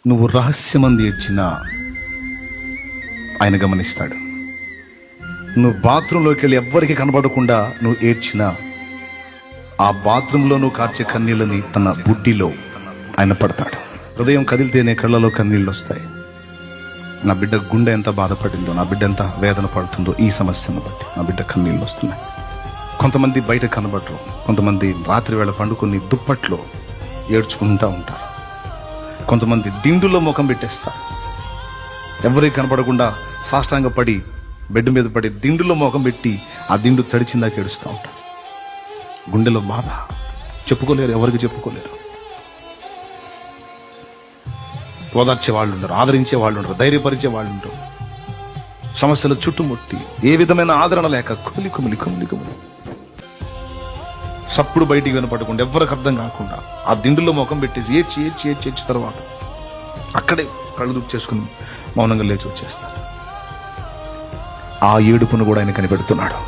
నువ్వు రహస్యమంది ఏడ్చినా ఆయన గమనిస్తాడు. నువ్వు బాత్రూంలోకి వెళ్ళి ఎవ్వరికి కనబడకుండా నువ్వు ఏడ్చినా ఆ బాత్రూంలో నువ్వు కార్చే కన్నీళ్ళని తన బుడ్డిలో ఆయన పడతాడు. హృదయం కదిలితేనే కళ్ళలో కన్నీళ్ళు వస్తాయి. నా బిడ్డ గుండె ఎంత బాధపడిందో, నా బిడ్డ ఎంత వేదన పడుతుందో ఈ సమస్యను బట్టి నా బిడ్డ కన్నీళ్ళు వస్తున్నాయి. కొంతమంది బయట కనబడరు, కొంతమంది రాత్రి వేళ పండుకొని దుప్పట్లో ఏడ్చుకుంటూ ఉంటారు, కొంతమంది దిండులో ముఖం పెట్టేస్తారు. ఎవరికి కనపడకుండా సాష్టాంగ పడి బెడ్ మీద పడి దిండులో ముఖం పెట్టి ఆ దిండు తడిచిందాక ఏడుస్తూ ఉంటారు. గుండెలో బాధ చెప్పుకోలేరు, ఎవరికి చెప్పుకోలేరు. ఓదార్చే వాళ్ళు ఉండరు, ఆదరించే వాళ్ళు ఉండరు, ధైర్యపరిచే వాళ్ళు ఉండరు. సమస్యలు చుట్టుముట్టి ఏ విధమైన ఆదరణ లేక కుమిలి కుమిలి కుమిలి కుమిలి సప్పుడు బయటికి వినపడకుండా ఎవరికి అర్థం కాకుండా ఆ దిండులో ముఖం పెట్టేసి ఏడ్చి ఏడ్చి ఏడ్చి ఏడ్చి తర్వాత అక్కడే కళ్ళు దుక్కు చేసుకుని మౌనంగా లేచి వచ్చేస్తారు. ఆ ఏడుపును కూడా ఆయన కనిపెడుతున్నాడు.